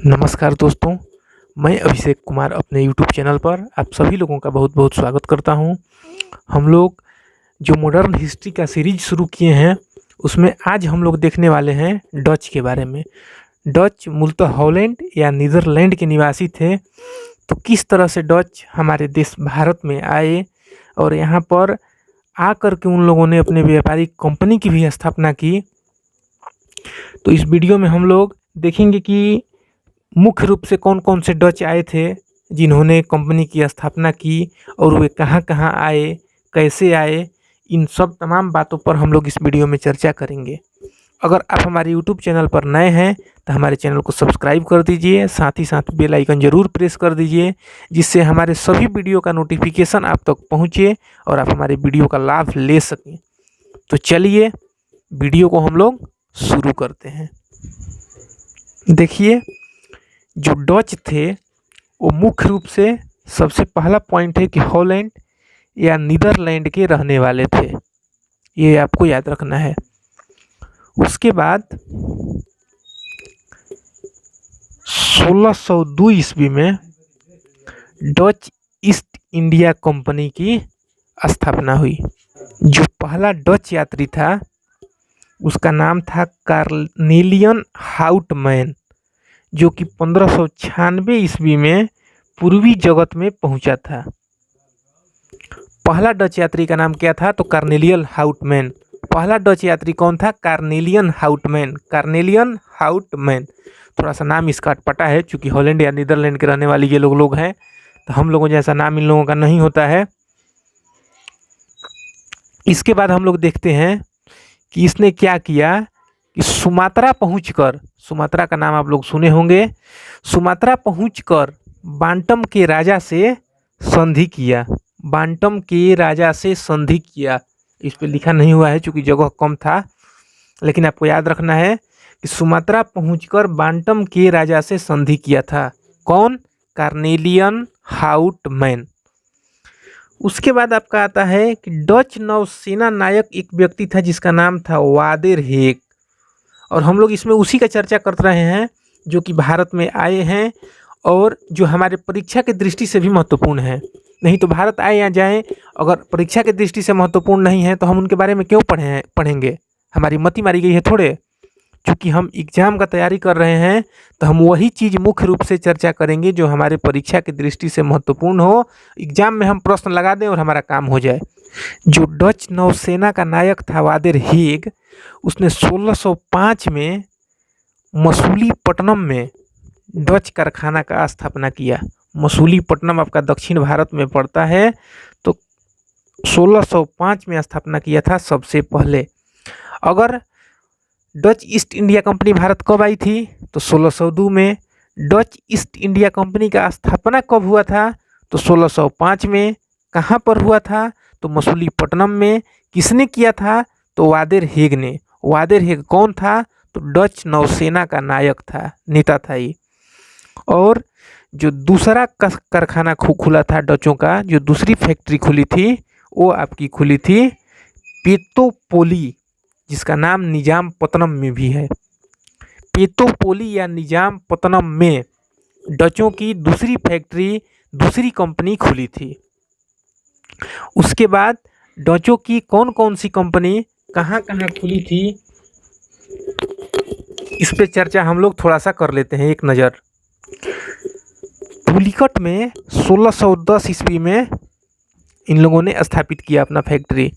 नमस्कार दोस्तों, मैं अभिषेक कुमार अपने यूट्यूब चैनल पर आप सभी लोगों का बहुत बहुत स्वागत करता हूं। हम लोग जो मॉडर्न हिस्ट्री का सीरीज शुरू किए हैं उसमें आज हम लोग देखने वाले हैं डच के बारे में। डच मूलतः हॉलैंड या नीदरलैंड के निवासी थे। तो किस तरह से डच हमारे देश भारत में आए और यहाँ पर आकर के उन लोगों ने अपने व्यापारिक कंपनी की भी स्थापना की। तो इस वीडियो में हम लोग देखेंगे कि मुख्य रूप से कौन कौन से डच आए थे जिन्होंने कंपनी की स्थापना की और वे कहाँ कहाँ आए, कैसे आए, इन सब तमाम बातों पर हम लोग इस वीडियो में चर्चा करेंगे। अगर आप हमारे यूट्यूब चैनल पर नए हैं तो हमारे चैनल को सब्सक्राइब कर दीजिए, साथ ही साथ बेल आइकन ज़रूर प्रेस कर दीजिए जिससे हमारे सभी वीडियो का नोटिफिकेशन आप तक पहुँचे और आप हमारे वीडियो का लाभ ले सकें। तो चलिए वीडियो को हम लोग शुरू करते हैं। देखिए, जो डच थे वो मुख्य रूप से सबसे पहला पॉइंट है कि हॉलैंड या नीदरलैंड के रहने वाले थे, ये आपको याद रखना है। उसके बाद 1602 ईस्वी में डच ईस्ट इंडिया कंपनी की स्थापना हुई। जो पहला डच यात्री था उसका नाम था कार्नेलियन हाउटमैन, जो कि 1596 ईस्वी में पूर्वी जगत में पहुंचा था। पहला डच यात्री का नाम क्या था? तो कार्नेलियन हाउटमैन। पहला डच यात्री कौन था? Carnelian Houtman. कार्नेलियन हाउटमैन, थोड़ा सा नाम इसका अटपटा है क्योंकि हॉलैंड या नीदरलैंड के रहने वाले ये लोग हैं, तो हम लोगों जैसा नाम इन लोगों का नहीं होता है। इसके बाद हम लोग देखते हैं कि इसने क्या किया कि सुमात्रा पहुंचकर, सुमात्रा का नाम आप लोग सुने होंगे, सुमात्रा पहुंचकर बांटम के राजा से संधि किया। बांटम के राजा से संधि किया, इस पे लिखा नहीं हुआ है क्योंकि जगह कम था, लेकिन आपको याद रखना है कि सुमात्रा पहुंचकर बांटम के राजा से संधि किया था। कौन? Carnelian Houtman. उसके बाद आपका आता है कि डच नौसेना नायक एक व्यक्ति था जिसका नाम था वादेर हेग, और हम लोग इसमें उसी का चर्चा कर रहे हैं जो कि भारत में आए हैं और जो हमारे परीक्षा के दृष्टि से भी महत्वपूर्ण है। नहीं तो भारत आए या जाएं, अगर परीक्षा के दृष्टि से महत्वपूर्ण नहीं है तो हम उनके बारे में क्यों पढ़ेंगे? हमारी मति मारी गई है थोड़े। क्योंकि हम एग्जाम का तैयारी कर रहे हैं तो हम वही चीज़ मुख्य रूप से चर्चा करेंगे जो हमारे परीक्षा की दृष्टि से महत्वपूर्ण हो, एग्जाम में हम प्रश्न लगा दें और हमारा काम हो जाए। जो डच नौसेना का नायक था वादेर हेग, उसने 1605 में मसूलीपट्टनम में डच कारखाना का स्थापना किया। मसूलीपट्टनम आपका दक्षिण भारत में पड़ता है, तो 1605 में स्थापना किया था सबसे पहले। अगर Dutch east India company Bharat कब आई थी? तो 1602 में। डच ईस्ट इंडिया कंपनी का स्थापना कब हुआ था? तो 1605 में। कहाँ पर हुआ था? तो मसूलीपट्टनम में। किसने किया था? तो वादेर हेग ने। वादेर हेग कौन था? तो डच नौसेना का नायक था, नेता था ये। और जो दूसरा कारखाना खुला था डचों का, जो दूसरी फैक्ट्री खुली थी वो आपकी खुली थी पेतोपोली, जिसका नाम निजामपट्टनम में भी है। पेतोपोली या निजामपट्टनम में डचों की दूसरी फैक्ट्री, दूसरी कंपनी खुली थी। उसके बाद डचों की कौन कौन सी कंपनी कहाँ कहाँ खुली थी, इस पे चर्चा हम लोग थोड़ा सा कर लेते हैं, एक नज़र। पुलिकट में 1610 ईस्वी में इन लोगों ने स्थापित किया अपना फैक्ट्री।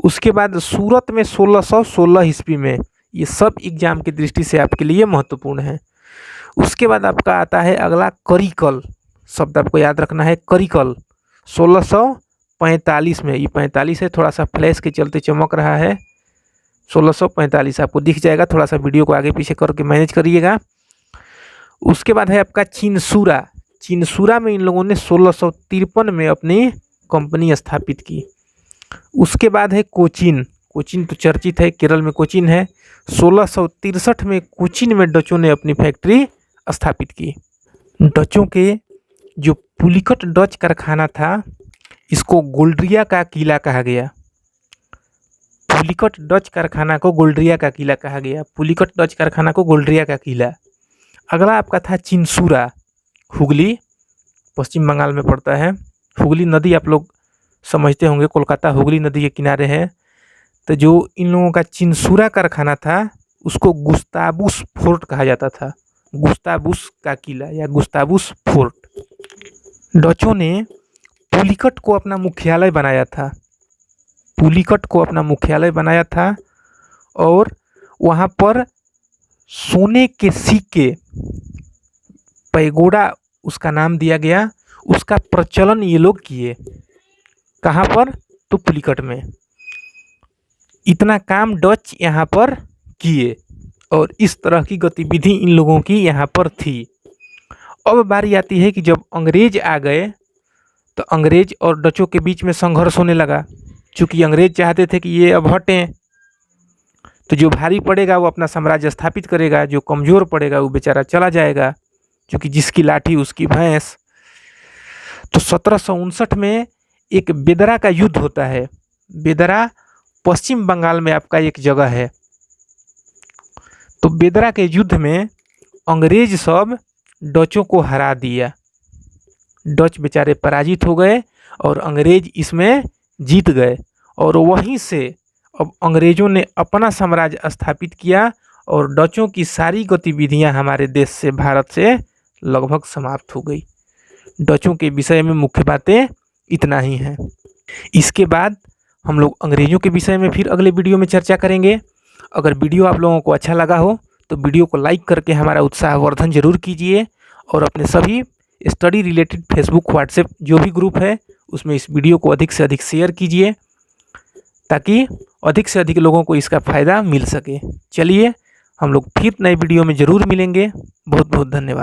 उसके बाद सूरत में 1616 ईस्वी में। ये सब एग्जाम की दृष्टि से आपके लिए महत्वपूर्ण है। उसके बाद आपका आता है अगला करिकल, शब्द आपको याद रखना है, करिकल 1645 में। ये 45 है, थोड़ा सा फ्लैश के चलते चमक रहा है। 1645 आपको दिख जाएगा, थोड़ा सा वीडियो को आगे पीछे करके मैनेज करिएगा। उसके बाद है आपका चिनसूरा। चिनसूरा में इन लोगों ने 1653 में अपनी कंपनी स्थापित की। उसके बाद है कोचीन। कोचीन तो चर्चित है, केरल में कोचीन है। 1663 में कोचीन में डचों ने अपनी फैक्ट्री स्थापित की। डचों के जो पुलिकट डच कारखाना था, इसको गोल्ड्रिया का किला कहा गया। पुलिकट डच कारखाना को गोल्ड्रिया का किला कहा गया। पुलिकट डच कारखाना को गोल्ड्रिया का किला। अगला आपका था चिनसुरा, हुगली पश्चिम बंगाल में पड़ता है। हुगली नदी आप लोग समझते होंगे, कोलकाता हुगली नदी के किनारे है। तो जो इन लोगों का चिनसुरा कारखाना था उसको गुस्ताबुस फोर्ट कहा जाता था, गुस्ताबुस का किला या गुस्ताबुस फोर्ट। डचों ने पुलिकट को अपना मुख्यालय बनाया था, पुलिकट को अपना मुख्यालय बनाया था और वहाँ पर सोने के सिक्के, पैगोडा उसका नाम दिया गया, उसका प्रचलन ये लोग किए। कहाँ पर? तो पुलिकट में। इतना काम डच यहाँ पर किए और इस तरह की गतिविधि इन लोगों की यहाँ पर थी। अब बारी आती है कि जब अंग्रेज आ गए तो अंग्रेज और डचों के बीच में संघर्ष होने लगा। चूँकि अंग्रेज चाहते थे कि ये अब हटें, तो जो भारी पड़ेगा वो अपना साम्राज्य स्थापित करेगा, जो कमज़ोर पड़ेगा वो बेचारा चला जाएगा, क्योंकि जिसकी लाठी उसकी भैंस। तो 1759 में एक बेदरा का युद्ध होता है। बेदरा पश्चिम बंगाल में आपका एक जगह है। तो बेदरा के युद्ध में अंग्रेज सब डचों को हरा दिया, डच बेचारे पराजित हो गए और अंग्रेज इसमें जीत गए। और वहीं से अब अंग्रेज़ों ने अपना साम्राज्य स्थापित किया और डचों की सारी गतिविधियां हमारे देश से, भारत से लगभग समाप्त हो गई। डचों के विषय में मुख्य बातें इतना ही हैं। इसके बाद हम लोग अंग्रेज़ों के विषय में फिर अगले वीडियो में चर्चा करेंगे। अगर वीडियो आप लोगों को अच्छा लगा हो तो वीडियो को लाइक करके हमारा उत्साहवर्धन जरूर कीजिए और अपने सभी स्टडी रिलेटेड फेसबुक, व्हाट्सएप जो भी ग्रुप है उसमें इस वीडियो को अधिक से अधिक शेयर कीजिए ताकि अधिक से अधिक लोगों को इसका फ़ायदा मिल सके। चलिए हम लोग फिर नए वीडियो में ज़रूर मिलेंगे। बहुत बहुत धन्यवाद।